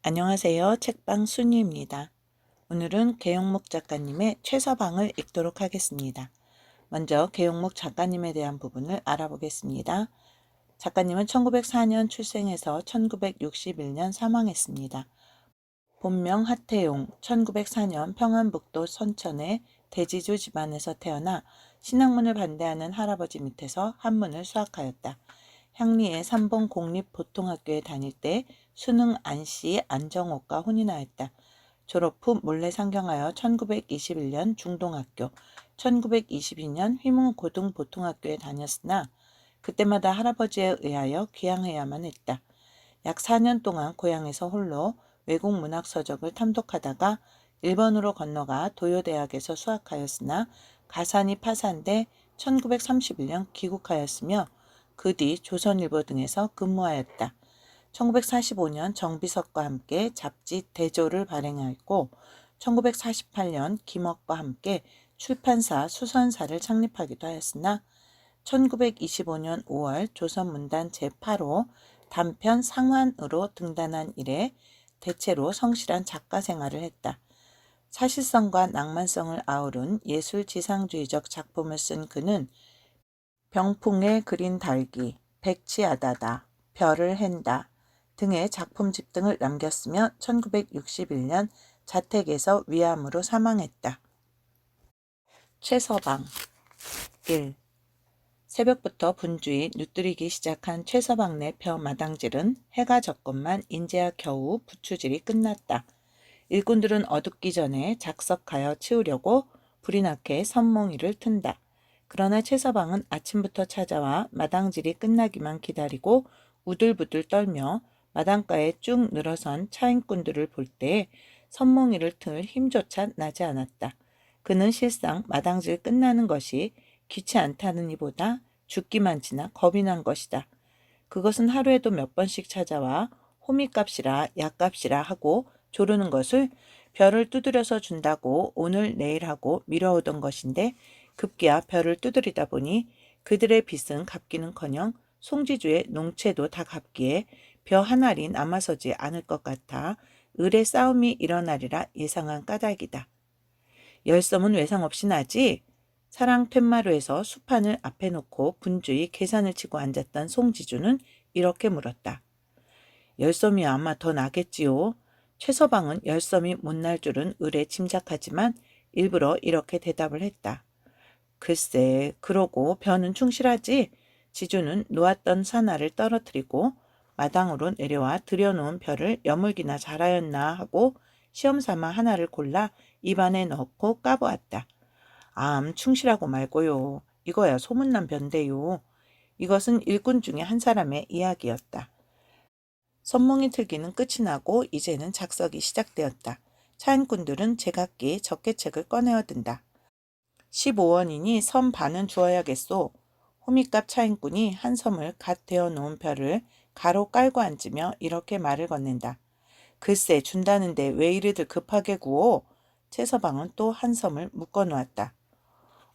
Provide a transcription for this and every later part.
안녕하세요. 책방 순이입니다. 오늘은 계용목 작가님의 최서방을 읽도록 하겠습니다. 먼저 계용목 작가님에 대한 부분을 알아보겠습니다. 작가님은 1904년 출생해서 1961년 사망했습니다. 본명 하태용, 1904년 평안북도 선천의 대지주 집안에서 태어나 신학문을 반대하는 할아버지 밑에서 한문을 수학하였다. 향리의 삼봉 공립보통학교에 다닐 때 수능 안씨 안정옥과 혼인하였다. 졸업 후 몰래 상경하여 1921년 중동학교, 1922년 휘문고등보통학교에 다녔으나 그때마다 할아버지에 의하여 귀향해야만 했다. 약 4년 동안 고향에서 홀로 외국 문학 서적을 탐독하다가 일본으로 건너가 도요대학에서 수학하였으나 가산이 파산돼 1931년 귀국하였으며 그 뒤 조선일보 등에서 근무하였다. 1945년 정비석과 함께 잡지 대조를 발행하였고 1948년 김억과 함께 출판사 수선사를 창립하기도 하였으나 1925년 5월 조선문단 제8호 단편 상환으로 등단한 이래 대체로 성실한 작가 생활을 했다. 사실성과 낭만성을 아우른 예술지상주의적 작품을 쓴 그는 병풍에 그린 달기, 백치아다다, 별을 헨다 등의 작품집 등을 남겼으며 1961년 자택에서 위암으로 사망했다. 최서방 1. 새벽부터 분주히 누뜨리기 시작한 최서방네 벼 마당질은 해가 졌건만 인제야 겨우 부추질이 끝났다. 일꾼들은 어둡기 전에 작석하여 치우려고 불이 나게 선몽이를 튼다. 그러나 최서방은 아침부터 찾아와 마당질이 끝나기만 기다리고 우들부들 떨며 마당가에 쭉 늘어선 차인꾼들을 볼 때에 선몽이를 틀 힘조차 나지 않았다. 그는 실상 마당질 끝나는 것이 귀치 않다는 이보다 죽기만 지나 겁이 난 것이다. 그것은 하루에도 몇 번씩 찾아와 호미값이라 약값이라 하고 조르는 것을 벼를 두드려서 준다고 오늘 내일 하고 미뤄오던 것인데 급기야 벼를 두드리다 보니 그들의 빚은 갚기는커녕 송지주의 농채도 다 갚기에 벼 한 알이 남아서지 않을 것 같아 을의 싸움이 일어나리라 예상한 까닭이다. 열섬은 외상 없이 나지? 사랑 툇마루에서 수판을 앞에 놓고 분주히 계산을 치고 앉았던 송지주는 이렇게 물었다. 열섬이 아마 더 나겠지요. 최서방은 열섬이 못 날 줄은 을에 짐작하지만 일부러 이렇게 대답을 했다. 글쎄, 그러고 벼는 충실하지? 지주는 놓았던 사나를 떨어뜨리고 마당으로 내려와 들여놓은 벼를 여물기나 잘하였나 하고 시험삼아 하나를 골라 입안에 넣고 까보았다. 암 충실하고 말고요. 이거야 소문난 벼인데요. 이것은 일꾼 중에 한 사람의 이야기였다. 선몽이 틀기는 끝이 나고 이제는 작석이 시작되었다. 차인꾼들은 제각기 적개책을 꺼내어 든다. 15원이니 섬 반은 주어야겠소. 호미값 차인꾼이 한 섬을 갓 대어 놓은 벼를 가로 깔고 앉으며 이렇게 말을 건넨다. 글쎄 준다는데 왜 이리들 급하게 구워? 최서방은 또 한 섬을 묶어 놓았다.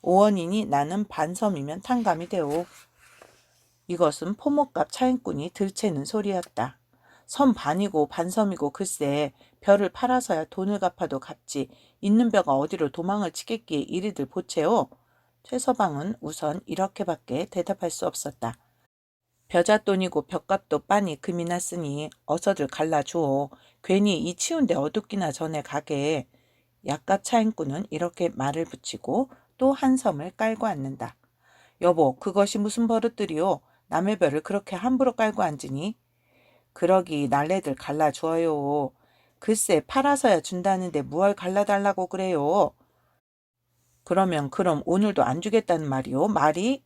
5원이니 나는 반섬이면 탕감이 되오. 이것은 포목값 차인꾼이 들채는 소리였다. 섬 반이고 반섬이고 글쎄 벼를 팔아서야 돈을 갚아도 갚지 있는 벼가 어디로 도망을 치겠기에 이리들 보채오. 최서방은 우선 이렇게밖에 대답할 수 없었다. 벼잣돈이고 벼값도 빤히 금이 났으니 어서들 갈라주오. 괜히 이 치운데 어둡기나 전에 가게. 약값 차인꾼은 이렇게 말을 붙이고 또 한 섬을 깔고 앉는다. 여보, 그것이 무슨 버릇들이오. 남의 벼를 그렇게 함부로 깔고 앉으니? 그러기 날래들 갈라주어요. 글쎄 팔아서야 준다는데 무얼 갈라달라고 그래요. 그럼 오늘도 안 주겠다는 말이오? 말이?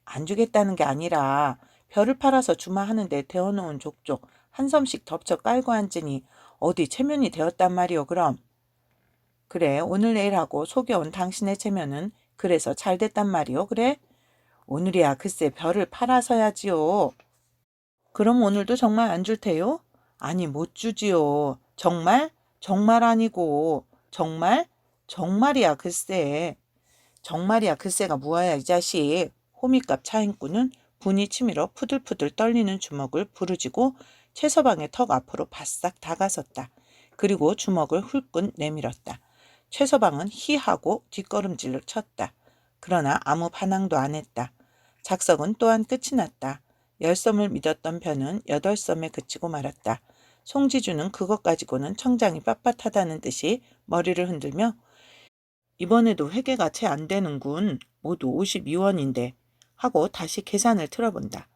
안 주겠다는 게 아니라 벼를 팔아서 주마 하는데 데워놓은 족족 한 섬씩 덮쳐 깔고 앉으니 어디 체면이 되었단 말이오 그럼. 그래 오늘 내일 하고 속여온 당신의 체면은 그래서 잘 됐단 말이오 그래? 오늘이야 글쎄 벼를 팔아서야지요. 그럼 오늘도 정말 안 줄 테요? 아니 못 주지요. 정말? 정말 아니고 정말? 정말이야 글쎄. 정말이야 글쎄가 뭐야 이 자식. 호미값 차인꾼은 분이 치밀어 푸들푸들 떨리는 주먹을 부르지고 최서방의 턱 앞으로 바싹 다가섰다. 그리고 주먹을 훌끈 내밀었다. 최서방은 히하고 뒷걸음질을 쳤다. 그러나 아무 반항도 안 했다. 작석은 또한 끝이 났다. 10섬을 믿었던 변은 8섬에 그치고 말았다. 송지주는 그것 가지고는 청장이 빳빳하다는 듯이 머리를 흔들며 이번에도 회계가 채 안 되는군. 모두 52원인데 하고 다시 계산을 틀어본다.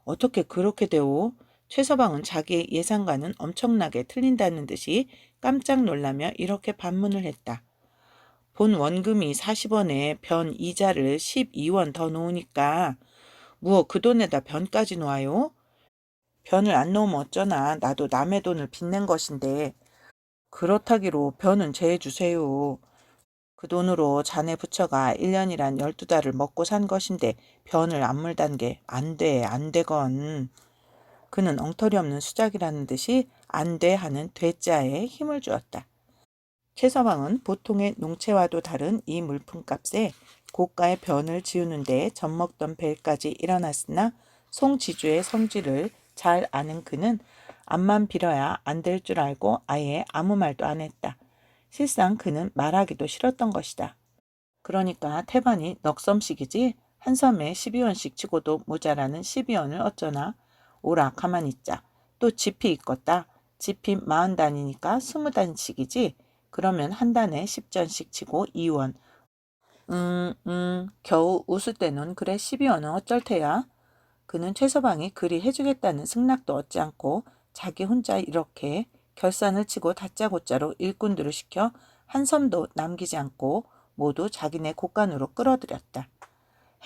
어떻게 그렇게 되오? 최서방은 자기의 예상과는 엄청나게 틀린다는 듯이 깜짝 놀라며 이렇게 반문을 했다. 본 원금이 40원에 변 이자를 12원 더 놓으니까 무어 그 돈에다 변까지 놓아요? 변을 안 놓으면 어쩌나. 나도 남의 돈을 빚낸 것인데. 그렇다기로 변은 제해주세요. 그 돈으로 자네 부처가 1년이란 12달을 먹고 산 것인데 변을 안 물단 게 안 돼, 안 되건. 그는 엉터리 없는 수작이라는 듯이 안 돼 하는 되자에 힘을 주었다. 최서방은 보통의 농채와도 다른 이 물품값에 고가의 변을 지우는 데 젖먹던 벨까지 일어났으나 송지주의 성질을 잘 아는 그는 앞만 빌어야 안 될 줄 알고 아예 아무 말도 안 했다. 실상 그는 말하기도 싫었던 것이다. 그러니까 태반이 넉섬씩이지 한 섬에 12원씩 치고도 모자라는 12원을 어쩌나. 오라 가만히 있자. 또 지피 있겄다. 지피 40단이니까 20단씩이지. 그러면 한 단에 10전씩 치고 2원. 겨우 웃을 때는 그래 12원은 어쩔 테야. 그는 최서방이 그리 해주겠다는 승낙도 얻지 않고 자기 혼자 이렇게 결산을 치고 다짜고짜로 일꾼들을 시켜 한 섬도 남기지 않고 모두 자기네 곳간으로 끌어들였다.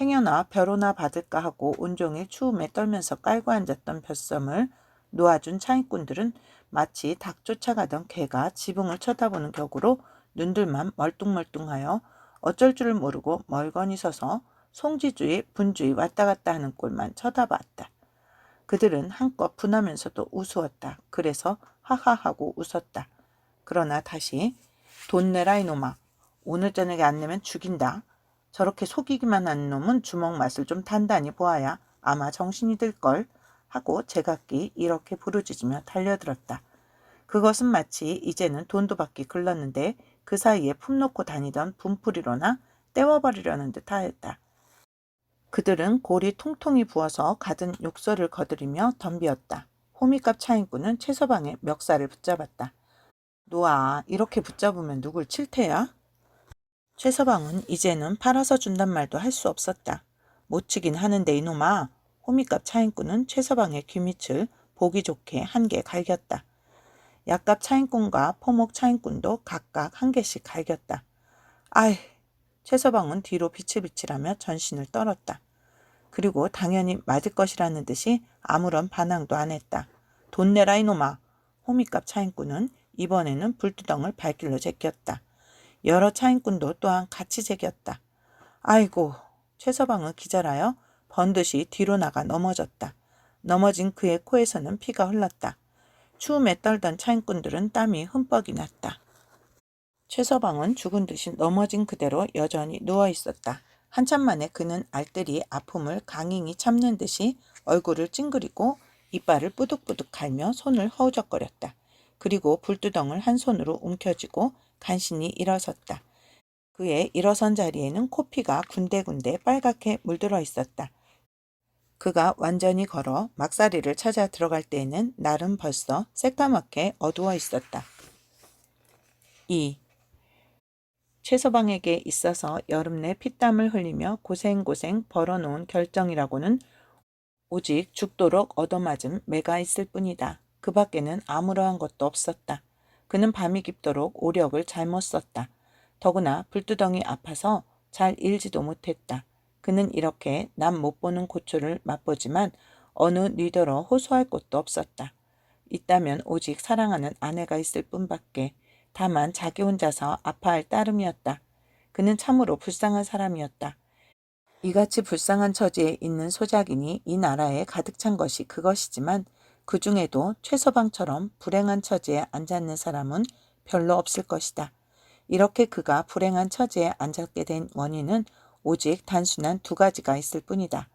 행여나 벼로나 받을까 하고 온종일 추움에 떨면서 깔고 앉았던 벼섬을 놓아준 차인꾼들은 마치 닭 쫓아가던 개가 지붕을 쳐다보는 격으로 눈들만 멀뚱멀뚱하여 어쩔 줄을 모르고 멀거니 서서 송지주의 분주히 왔다 갔다 하는 꼴만 쳐다봤다. 그들은 한껏 분하면서도 우스웠다. 그래서 하하하고 웃었다. 그러나 다시 돈 내라 이놈아. 오늘 저녁에 안 내면 죽인다. 저렇게 속이기만 하는 놈은 주먹 맛을 좀 단단히 보아야 아마 정신이 들걸 하고 제각기 이렇게 부르짖으며 달려들었다. 그것은 마치 이제는 돈도 받기 글렀는데 그 사이에 품 놓고 다니던 분풀이로나 떼워버리려는 듯 하였다. 그들은 골이 통통이 부어서 가든 욕설을 거드리며 덤비었다. 호미값 차인꾼은 최서방의 멱살을 붙잡았다. 놓아, 이렇게 붙잡으면 누굴 칠 테야? 최서방은 이제는 팔아서 준단 말도 할 수 없었다. 못 치긴 하는데 이놈아. 호미값 차인꾼은 최서방의 귀밑을 보기 좋게 한 개 갈겼다. 약값 차인꾼과 포목 차인꾼도 각각 한 개씩 갈겼다. 아이, 최서방은 뒤로 비칠비칠하며 전신을 떨었다. 그리고 당연히 맞을 것이라는 듯이 아무런 반항도 안 했다. 돈 내라 이놈아. 호미값 차인꾼은 이번에는 불두덩을 발길로 제꼈다. 여러 차인꾼도 또한 같이 제겼다. 아이고. 최서방은 기절하여 번듯이 뒤로 나가 넘어졌다. 넘어진 그의 코에서는 피가 흘렀다. 추움에 떨던 차인꾼들은 땀이 흠뻑이 났다. 최서방은 죽은 듯이 넘어진 그대로 여전히 누워있었다. 한참 만에 그는 알뜰히 아픔을 강인히 참는 듯이 얼굴을 찡그리고 이빨을 뿌득뿌득 갈며 손을 허우적거렸다. 그리고 불두덩을 한 손으로 움켜쥐고 간신히 일어섰다. 그의 일어선 자리에는 코피가 군데군데 빨갛게 물들어 있었다. 그가 완전히 걸어 막사리를 찾아 들어갈 때에는 날은 벌써 새까맣게 어두워 있었다. 2. 최서방에게 있어서 여름 내 피땀을 흘리며 고생고생 벌어놓은 결정이라고는 오직 죽도록 얻어맞은 매가 있을 뿐이다. 그 밖에는 아무러한 것도 없었다. 그는 밤이 깊도록 오력을 잘못 썼다. 더구나 불두덩이 아파서 잘 일지도 못했다. 그는 이렇게 남 못 보는 고초를 맛보지만 어느 뉘더러 호소할 곳도 없었다. 있다면 오직 사랑하는 아내가 있을 뿐밖에. 다만 자기 혼자서 아파할 따름이었다. 그는 참으로 불쌍한 사람이었다. 이같이 불쌍한 처지에 있는 소작이니 이 나라에 가득 찬 것이 그것이지만 그 중에도 최서방처럼 불행한 처지에 앉았는 사람은 별로 없을 것이다. 이렇게 그가 불행한 처지에 앉았게 된 원인은 오직 단순한 두 가지가 있을 뿐이다.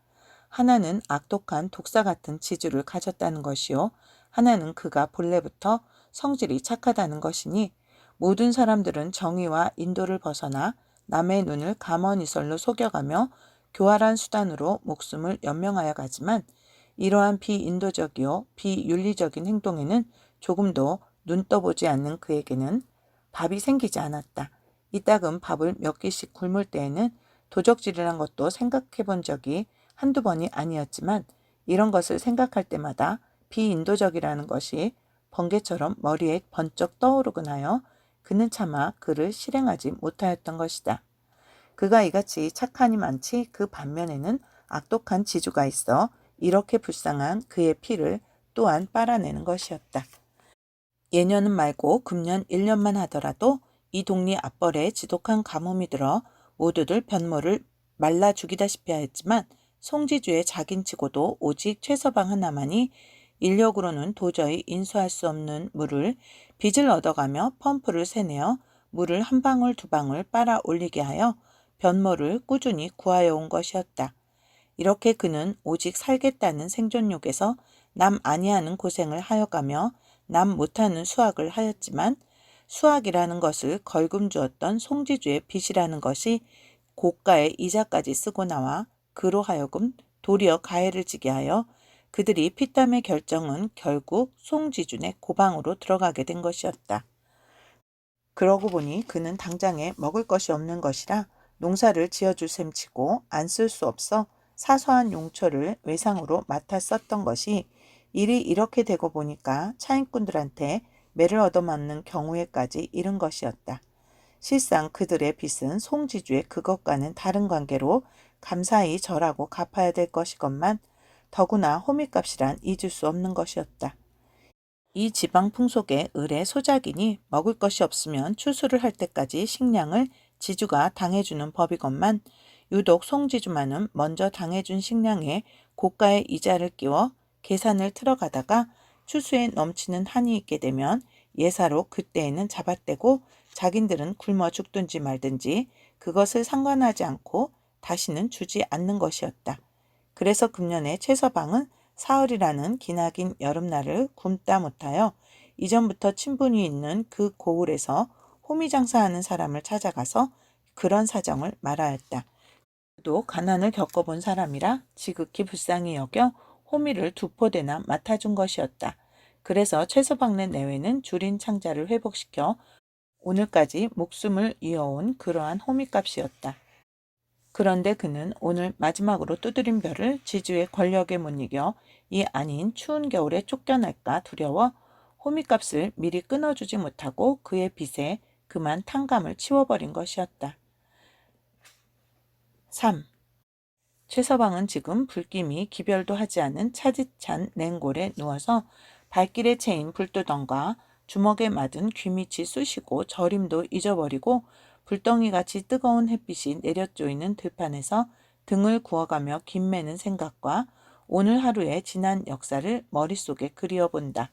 하나는 악독한 독사 같은 지주를 가졌다는 것이요. 하나는 그가 본래부터 성질이 착하다는 것이니 모든 사람들은 정의와 인도를 벗어나 남의 눈을 감언이설로 속여가며 교활한 수단으로 목숨을 연명하여 가지만 이러한 비인도적이요 비윤리적인 행동에는 조금도 눈 떠보지 않는 그에게는 밥이 생기지 않았다. 이따금 밥을 몇 끼씩 굶을 때에는 도적질이란 것도 생각해 본 적이 한두 번이 아니었지만 이런 것을 생각할 때마다 비인도적이라는 것이 번개처럼 머리에 번쩍 떠오르곤 하여 그는 차마 그를 실행하지 못하였던 것이다. 그가 이같이 착하니 많지 그 반면에는 악독한 지주가 있어 이렇게 불쌍한 그의 피를 또한 빨아내는 것이었다. 예년은 말고 금년 1년만 하더라도 이 동리 앞벌에 지독한 가뭄이 들어 모두들 변모를 말라 죽이다시피 하였지만 송지주의 자긴치고도 오직 최서방 하나만이 인력으로는 도저히 인수할 수 없는 물을 빚을 얻어가며 펌프를 새내어 물을 한 방울 두 방울 빨아 올리게 하여 변모를 꾸준히 구하여 온 것이었다. 이렇게 그는 오직 살겠다는 생존욕에서 남 아니하는 고생을 하여가며 남 못하는 수학을 하였지만 수학이라는 것을 걸금주었던 송지주의 빚이라는 것이 고가의 이자까지 쓰고 나와 그로 하여금 도리어 가해를 지게 하여 그들이 피땀의 결정은 결국 송지준의 고방으로 들어가게 된 것이었다. 그러고 보니 그는 당장에 먹을 것이 없는 것이라 농사를 지어줄 셈치고 안 쓸 수 없어 사소한 용처를 외상으로 맡아 썼던 것이 일이 이렇게 되고 보니까 차인꾼들한테 매를 얻어맞는 경우에까지 이른 것이었다. 실상 그들의 빚은 송지주의 그것과는 다른 관계로 감사히 절하고 갚아야 될 것이건만 더구나 호미값이란 잊을 수 없는 것이었다. 이 지방 풍속의 을의 소작이니 먹을 것이 없으면 추수를 할 때까지 식량을 지주가 당해주는 법이건만 유독 송지주만은 먼저 당해준 식량에 고가의 이자를 끼워 계산을 틀어가다가 추수에 넘치는 한이 있게 되면 예사로 그때에는 잡아떼고 자긴들은 굶어 죽든지 말든지 그것을 상관하지 않고 다시는 주지 않는 것이었다. 그래서 금년에 최서방은 사흘이라는 기나긴 여름날을 굶다 못하여 이전부터 친분이 있는 그 고을에서 호미장사하는 사람을 찾아가서 그런 사정을 말하였다. 그도 가난을 겪어본 사람이라 지극히 불쌍히 여겨 호미를 두 포대나 맡아준 것이었다. 그래서 최서방네 내외는 줄인 창자를 회복시켜 오늘까지 목숨을 이어온 그러한 호미값이었다. 그런데 그는 오늘 마지막으로 두드린 벼를 지주의 권력에 못 이겨 이 아닌 추운 겨울에 쫓겨날까 두려워 호미값을 미리 끊어주지 못하고 그의 빚에 그만 탕감을 치워버린 것이었다. 3. 최서방은 지금 불김이 기별도 하지 않은 차디찬 냉골에 누워서 발길에 채인 불두덩과 주먹에 맞은 귀밑이 쑤시고 저림도 잊어버리고 불덩이같이 뜨거운 햇빛이 내려쪼이는 들판에서 등을 구워가며 김매는 생각과 오늘 하루의 지난 역사를 머릿속에 그리어본다.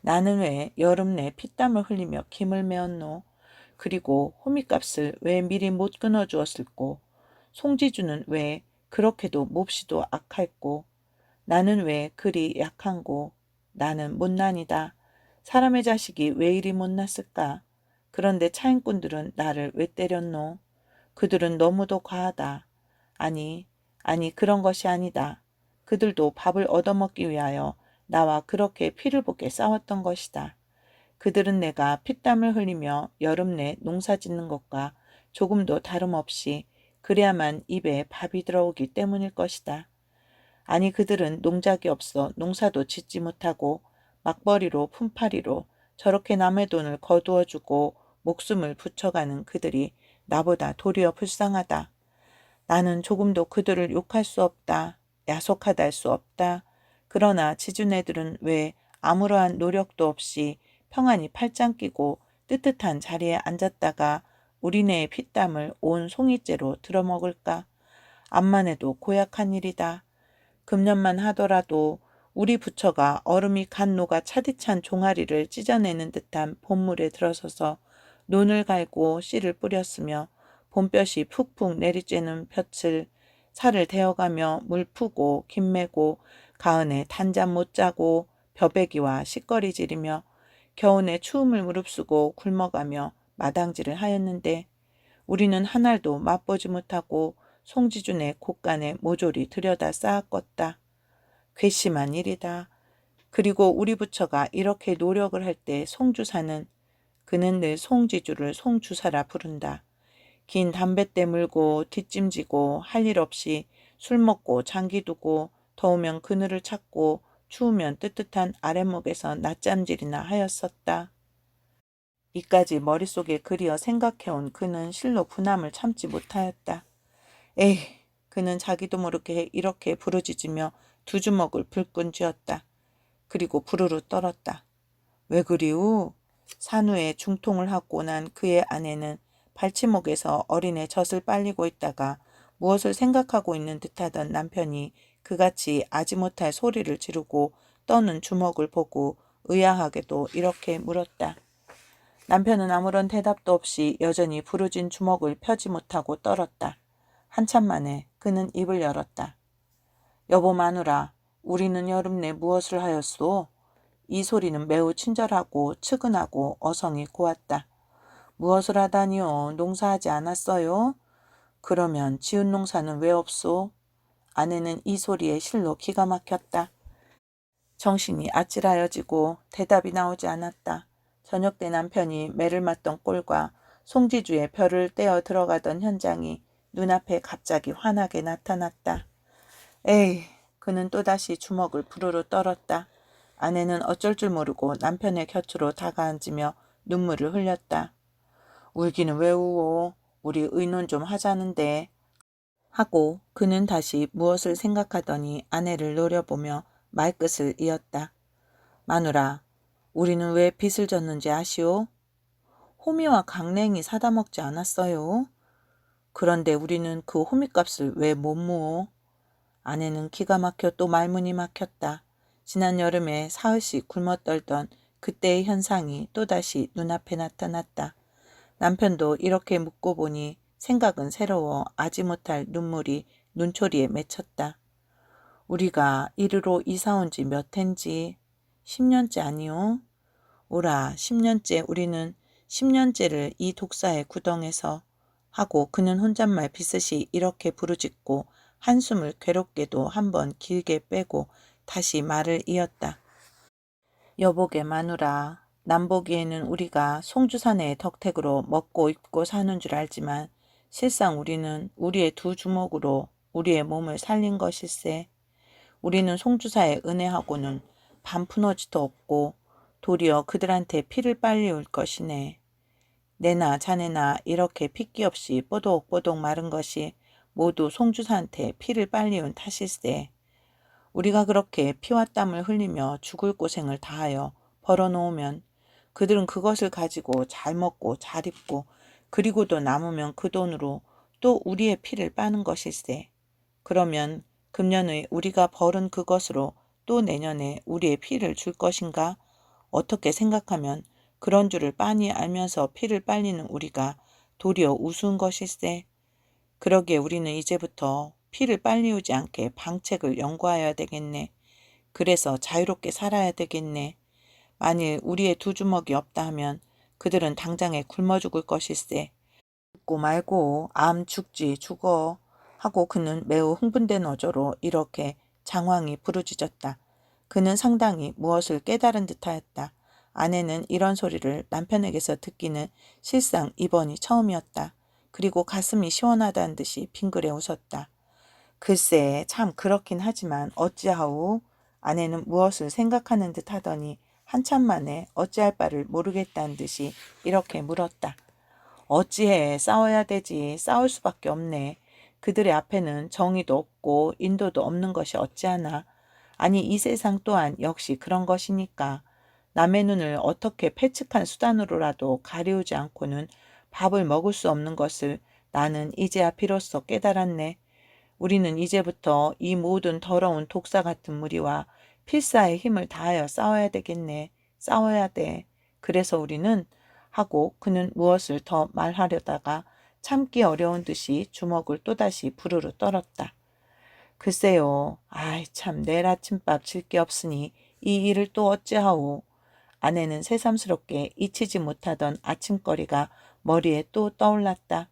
나는 왜 여름 내 피땀을 흘리며 김을 메었노? 그리고 호미값을 왜 미리 못 끊어주었을꼬? 송지주는 왜 그렇게도 몹시도 악할꼬? 나는 왜 그리 약한고? 나는 못난이다. 사람의 자식이 왜 이리 못났을까? 그런데 차인꾼들은 나를 왜 때렸노? 그들은 너무도 과하다. 아니 그런 것이 아니다. 그들도 밥을 얻어먹기 위하여 나와 그렇게 피를 붓게 싸웠던 것이다. 그들은 내가 피땀을 흘리며 여름 내 농사 짓는 것과 조금도 다름없이 그래야만 입에 밥이 들어오기 때문일 것이다. 아니 그들은 농작이 없어 농사도 짓지 못하고 막벌이로 품팔이로 저렇게 남의 돈을 거두어주고 목숨을 붙여가는 그들이 나보다 도리어 불쌍하다. 나는 조금도 그들을 욕할 수 없다. 야속하다 할 수 없다. 그러나 지주네들은 왜 아무러한 노력도 없이 평안히 팔짱 끼고 뜨뜻한 자리에 앉았다가 우리네의 피땀을 온 송이째로 들어먹을까? 암만 해도 고약한 일이다. 금년만 하더라도 우리 부처가 얼음이 간 녹아 차디찬 종아리를 찢어내는 듯한 봄물에 들어서서 논을 갈고 씨를 뿌렸으며 봄볕이 푹푹 내리쬐는 볕을 살을 데워가며 물 푸고 김 매고 가은에 단잠 못 자고 벼베기와 시꺼리지르며 겨우내 추움을 무릅쓰고 굶어가며 마당질을 하였는데 우리는 한 알도 맛보지 못하고 송지준의 곶간에 모조리 들여다 쌓았겄다. 괘씸한 일이다. 그리고 우리 부처가 이렇게 노력을 할 때 송주사는 그는 늘 송지주를 송주사라 부른다. 긴 담뱃대 물고 뒷짐지고 할 일 없이 술 먹고 장기 두고 더우면 그늘을 찾고 추우면 뜨뜻한 아랫목에서 낮잠질이나 하였었다. 이까지 머릿속에 그리어 생각해온 그는 실로 분함을 참지 못하였다. 에이, 그는 자기도 모르게 이렇게 부르짖으며 두 주먹을 불끈 쥐었다. 그리고 부르르 떨었다. 왜 그리우? 산후에 중통을 하고 난 그의 아내는 발치목에서 어린애 젖을 빨리고 있다가 무엇을 생각하고 있는 듯하던 남편이 그같이 아지 못할 소리를 지르고 떠는 주먹을 보고 의아하게도 이렇게 물었다. 남편은 아무런 대답도 없이 여전히 부르진 주먹을 펴지 못하고 떨었다. 한참 만에 그는 입을 열었다. 여보 마누라, 우리는 여름내 무엇을 하였소? 이 소리는 매우 친절하고 측은하고 어성이 고왔다. 무엇을 하다니요? 농사하지 않았어요? 그러면 지은 농사는 왜 없소? 아내는 이 소리에 실로 기가 막혔다. 정신이 아찔하여지고 대답이 나오지 않았다. 저녁 때 남편이 매를 맞던 꼴과 송지주의 벼를 떼어 들어가던 현장이 눈앞에 갑자기 환하게 나타났다. 에이, 그는 또다시 주먹을 부르르 떨었다. 아내는 어쩔 줄 모르고 남편의 곁으로 다가앉으며 눈물을 흘렸다. 울기는 왜 우오? 우리 의논 좀 하자는데. 하고 그는 다시 무엇을 생각하더니 아내를 노려보며 말끝을 이었다. 마누라, 우리는 왜 빚을 졌는지 아시오? 호미와 강냉이 사다 먹지 않았어요? 그런데 우리는 그 호미값을 왜 못 무오? 아내는 기가 막혀 또 말문이 막혔다. 지난 여름에 사흘씩 굶어 떨던 그때의 현상이 또다시 눈앞에 나타났다. 남편도 이렇게 묻고 보니 생각은 새로워 아지 못할 눈물이 눈초리에 맺혔다. 우리가 이리로 이사 온 지 몇 해인지 10년째 아니오? 오라 10년째 우리는 10년째를 이 독사의 구덩에서 하고 그는 혼잣말 비슷이 이렇게 부르짖고 한숨을 괴롭게도 한번 길게 빼고 다시 말을 이었다. 여보게 마누라, 남 보기에는 우리가 송주사내의 덕택으로 먹고 입고 사는 줄 알지만 실상 우리는 우리의 두 주먹으로 우리의 몸을 살린 것일세. 우리는 송주사의 은혜하고는 반푼어지도 없고 도리어 그들한테 피를 빨리울 것이네. 내나 자네나 이렇게 핏기 없이 뽀독뽀독 마른 것이 모두 송주사한테 피를 빨리운 탓일세. 우리가 그렇게 피와 땀을 흘리며 죽을 고생을 다하여 벌어놓으면 그들은 그것을 가지고 잘 먹고 잘 입고 그리고도 남으면 그 돈으로 또 우리의 피를 빠는 것일세. 그러면 금년의 우리가 벌은 그것으로 또 내년에 우리의 피를 줄 것인가? 어떻게 생각하면 그런 줄을 빤히 알면서 피를 빨리는 우리가 도리어 우스운 것일세. 그러기에 우리는 이제부터 피를 빨리우지 않게 방책을 연구하여야 되겠네. 그래서 자유롭게 살아야 되겠네. 만일 우리의 두 주먹이 없다 하면 그들은 당장에 굶어 죽을 것일세. 죽고 말고 암 죽지 죽어 하고 그는 매우 흥분된 어조로 이렇게 장황히 부르짖었다. 그는 상당히 무엇을 깨달은 듯하였다. 아내는 이런 소리를 남편에게서 듣기는 실상 이번이 처음이었다. 그리고 가슴이 시원하다는 듯이 빙그레 웃었다. 글쎄 참 그렇긴 하지만 어찌하오? 아내는 무엇을 생각하는 듯 하더니 한참 만에 어찌할 바를 모르겠다는 듯이 이렇게 물었다. 어찌해? 싸워야 되지. 싸울 수밖에 없네. 그들의 앞에는 정의도 없고 인도도 없는 것이 어찌하나. 아니 이 세상 또한 역시 그런 것이니까. 남의 눈을 어떻게 패측한 수단으로라도 가리우지 않고는 밥을 먹을 수 없는 것을 나는 이제야 비로소 깨달았네. 우리는 이제부터 이 모든 더러운 독사 같은 무리와 필사의 힘을 다하여 싸워야 되겠네. 싸워야 돼. 그래서 우리는 하고 그는 무엇을 더 말하려다가 참기 어려운 듯이 주먹을 또다시 부르르 떨었다. 글쎄요. 아이 참 내일 아침밥 질 게 없으니 이 일을 또 어찌하오. 아내는 새삼스럽게 잊히지 못하던 아침거리가 머리에 또 떠올랐다.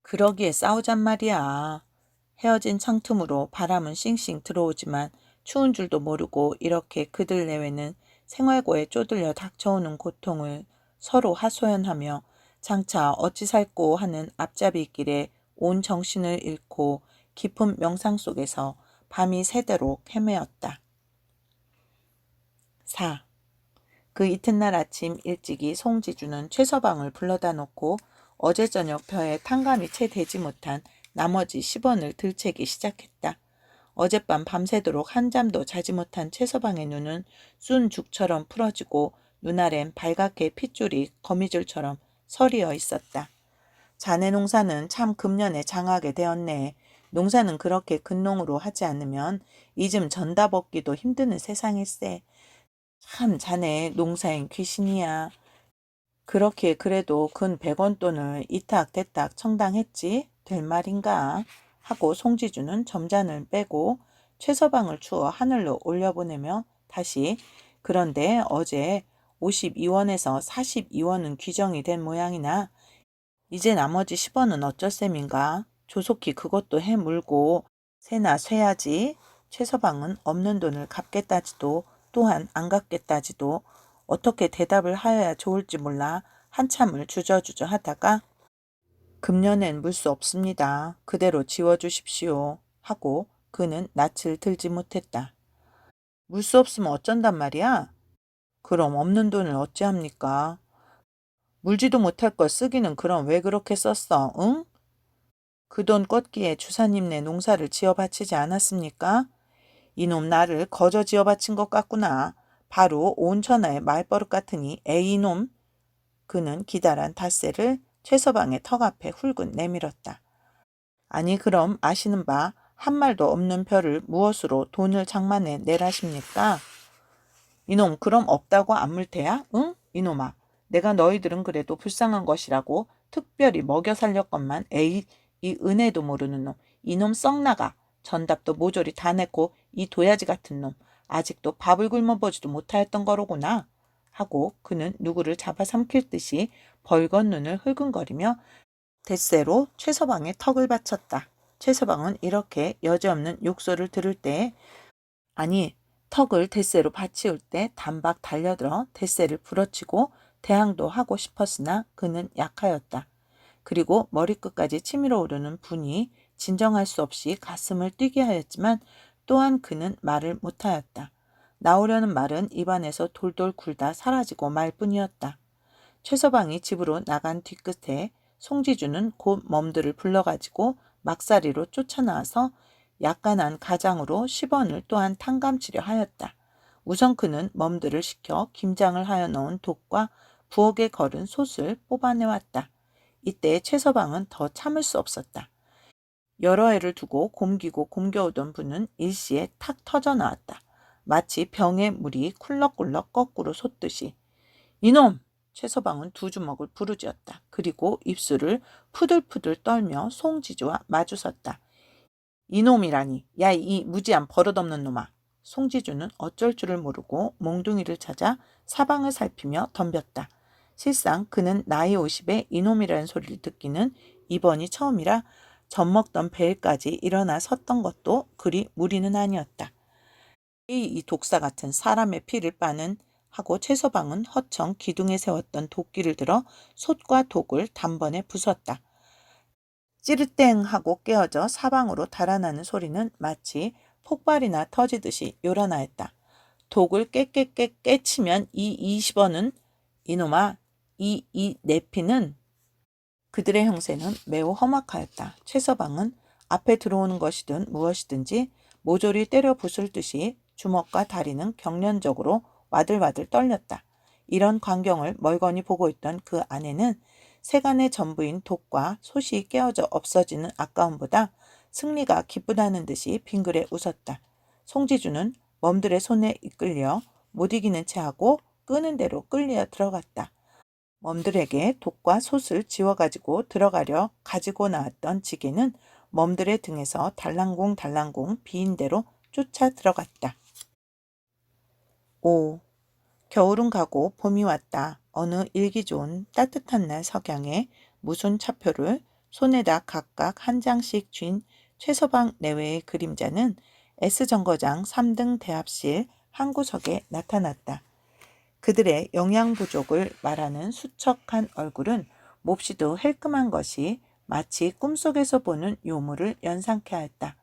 그러기에 싸우잔 말이야. 헤어진 창틈으로 바람은 싱싱 들어오지만 추운 줄도 모르고 이렇게 그들 내외는 생활고에 쪼들려 닥쳐오는 고통을 서로 하소연하며 장차 어찌 살꼬 하는 앞잡이길에 온 정신을 잃고 깊은 명상 속에서 밤이 새도록 헤매었다. 4. 그 이튿날 아침 일찍이 송지주는 최서방을 불러다 놓고 어제 저녁 벼에 탕감이 채 되지 못한 나머지 10원을 들채기 시작했다. 어젯밤 밤새도록 한잠도 자지 못한 최서방의 눈은 쏜 죽처럼 풀어지고 눈아랜 발갛게 핏줄이 거미줄처럼 서리어 있었다. 자네 농사는 참 금년에 장하게 되었네. 농사는 그렇게 근농으로 하지 않으면 이즘 전다 벗기도 힘드는 세상일세. 참 자네 농사엔 귀신이야. 그렇게 그래도 근 100원 돈을 이탁대탁 청당했지 될 말인가 하고 송지주는 점잔을 빼고 최서방을 추어 하늘로 올려보내며 다시 그런데 어제 52원에서 42원은 규정이 된 모양이나 이제 나머지 10원은 어쩔 셈인가 조속히 그것도 해물고 새나 쇠야지. 최서방은 없는 돈을 갚겠다지도 또한 안 갚겠다지도 어떻게 대답을 하여야 좋을지 몰라 한참을 주저주저 하다가 금년엔 물 수 없습니다. 그대로 지워주십시오. 하고 그는 낯을 들지 못했다. 물 수 없으면 어쩐단 말이야? 그럼 없는 돈을 어찌합니까? 물지도 못할 걸 쓰기는 그럼 왜 그렇게 썼어? 응? 그 돈 껐기에 주사님네 농사를 지어바치지 않았습니까? 이놈 나를 거저 지어바친 것 같구나. 바로 온 천하의 말버릇 같으니 에이 놈. 그는 기다란 닷새를 최서방의 턱 앞에 훌근 내밀었다. 아니 그럼 아시는 바 한 말도 없는 별을 무엇으로 돈을 장만해 내라십니까? 이놈 그럼 없다고 안 물테야? 응? 이놈아 내가 너희들은 그래도 불쌍한 것이라고 특별히 먹여 살렸건만 에이 이 은혜도 모르는 놈 이놈 썩나가 전답도 모조리 다 냈고 이 도야지 같은 놈 아직도 밥을 굶어보지도 못하였던 거로구나 하고 그는 누구를 잡아삼킬 듯이 벌건 눈을 흘금거리며 뎃새로 최서방의 턱을 받쳤다. 최서방은 이렇게 여지없는 욕설을 들을 때에 아니 턱을 뎃새로 받치울 때 단박 달려들어 뎃새를 부러치고 대항도 하고 싶었으나 그는 약하였다. 그리고 머리끝까지 치밀어 오르는 분이 진정할 수 없이 가슴을 뛰게 하였지만 또한 그는 말을 못하였다. 나오려는 말은 입안에서 돌돌 굴다 사라지고 말 뿐이었다. 최서방이 집으로 나간 뒤끝에 송지주는 곧 멈들을 불러가지고 막사리로 쫓아나와서 약간한 가장으로 10원을 또한 탕감치려 하였다. 우선 그는 멈들을 시켜 김장을 하여 넣은 독과 부엌에 걸은 솥을 뽑아내왔다. 이때 최서방은 더 참을 수 없었다. 여러 해를 두고 곰기고 곰겨오던 분은 일시에 탁 터져 나왔다. 마치 병에 물이 쿨럭쿨럭 거꾸로 솟듯이. 이놈! 최서방은 두 주먹을 부르짖었다. 그리고 입술을 푸들푸들 떨며 송지주와 마주섰다. 이놈이라니, 야 이 무지한 버릇없는 놈아. 송지주는 어쩔 줄을 모르고 몽둥이를 찾아 사방을 살피며 덤볐다. 실상 그는 나이 50에 이놈이라는 소리를 듣기는 이번이 처음이라 젖먹던 베일까지 일어나 섰던 것도 그리 무리는 아니었다. 이 독사 같은 사람의 피를 빠는 하고 최서방은 허청 기둥에 세웠던 도끼를 들어 솥과 독을 단번에 부쉈다. 찌르땡 하고 깨어져 사방으로 달아나는 소리는 마치 폭발이나 터지듯이 요란하였다. 독을 깨깨깨 깨치면 이 20원은 이놈아 이 내 피는 그들의 형세는 매우 험악하였다. 최서방은 앞에 들어오는 것이든 무엇이든지 모조리 때려 부술 듯이 주먹과 다리는 경련적으로 와들와들 떨렸다. 이런 광경을 멀거니 보고 있던 그 아내는 세간의 전부인 독과 솥이 깨어져 없어지는 아까움보다 승리가 기쁘다는 듯이 빙그레 웃었다. 송지주는 멈들의 손에 이끌려 못 이기는 체하고 끄는 대로 끌려 들어갔다. 멈들에게 독과 솥을 지워가지고 들어가려 가지고 나왔던 지게는 멈들의 등에서 달랑공 달랑공 비인 대로 쫓아 들어갔다. 오, 겨울은 가고 봄이 왔다. 어느 일기 좋은 따뜻한 날 석양에 무슨 차표를 손에다 각각 한 장씩 쥔 최서방 내외의 그림자는 S정거장 3등 대합실 한 구석에 나타났다. 그들의 영양 부족을 말하는 수척한 얼굴은 몹시도 헬끔한 것이 마치 꿈속에서 보는 요물을 연상케 하였다.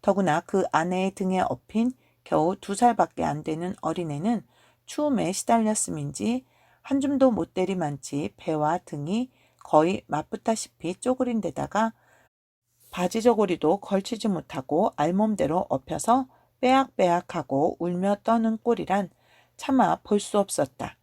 더구나 그 아내의 등에 업힌 겨우 2살밖에 안 되는 어린애는 추움에 시달렸음인지 한 줌도 못 내리만치 배와 등이 거의 맞붙다시피 쪼그린 데다가 바지 저고리도 걸치지 못하고 알몸대로 엎혀서 빼악빼악하고 울며 떠는 꼴이란 차마 볼 수 없었다.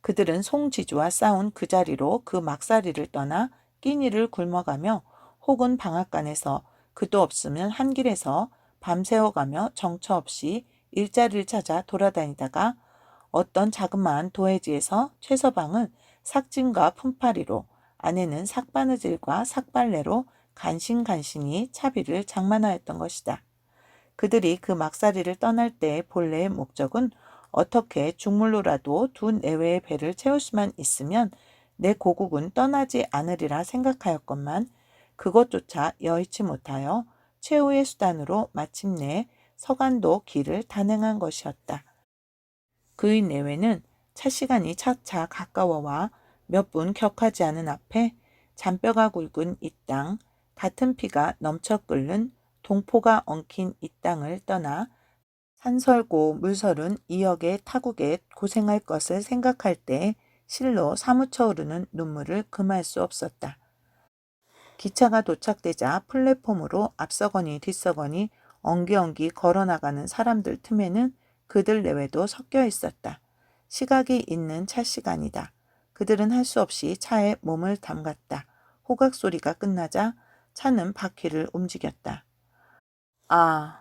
그들은 송지주와 싸운 그 자리로 그 막사리를 떠나 끼니를 굶어가며 혹은 방앗간에서 그도 없으면 한 길에서 밤새워가며 정처 없이 일자리를 찾아 돌아다니다가 어떤 자그마한 도해지에서 최서방은 삭진과 품팔이로 아내는 삭바느질과 삭발레로 간신간신히 차비를 장만하였던 것이다. 그들이 그 막사리를 떠날 때의 본래의 목적은 어떻게 죽물로라도 두 내외의 배를 채울 수만 있으면 내 고국은 떠나지 않으리라 생각하였건만 그것조차 여의치 못하여 최후의 수단으로 마침내 서간도 길을 단행한 것이었다. 그의 내외는 차 시간이 차차 가까워와 몇 분 격하지 않은 앞에 잔뼈가 굵은 이 땅, 같은 피가 넘쳐 끓는 동포가 엉킨 이 땅을 떠나 산설고 물설은 이역의 타국에 고생할 것을 생각할 때 실로 사무쳐 오르는 눈물을 금할 수 없었다. 기차가 도착되자 플랫폼으로 앞서거니 뒤서거니 엉기엉기 걸어나가는 사람들 틈에는 그들 내외도 섞여 있었다. 시각이 있는 차 시간이다. 그들은 할 수 없이 차에 몸을 담갔다. 호각 소리가 끝나자 차는 바퀴를 움직였다. 아,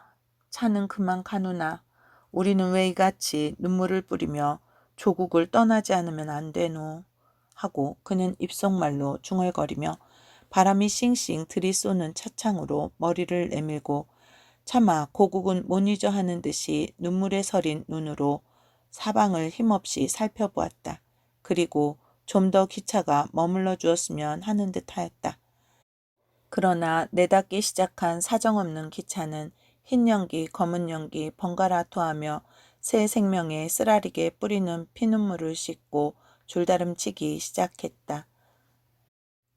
차는 그만 가누나. 우리는 왜 이같이 눈물을 뿌리며 조국을 떠나지 않으면 안 되노. 하고 그는 입속말로 중얼거리며 바람이 싱싱 들이쏘는 차창으로 머리를 내밀고 차마 고국은 못 잊어 하는 듯이 눈물에 서린 눈으로 사방을 힘없이 살펴보았다. 그리고 좀 더 기차가 머물러 주었으면 하는 듯 하였다. 그러나 내닫기 시작한 사정없는 기차는 흰 연기, 검은 연기 번갈아 토하며 새 생명에 쓰라리게 뿌리는 피눈물을 씻고 줄다름치기 시작했다.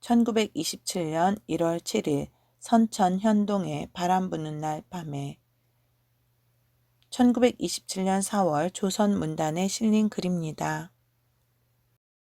1927년 1월 7일 선천 현동에 바람 부는 날 밤에 1927년 4월 조선 문단에 실린 글입니다.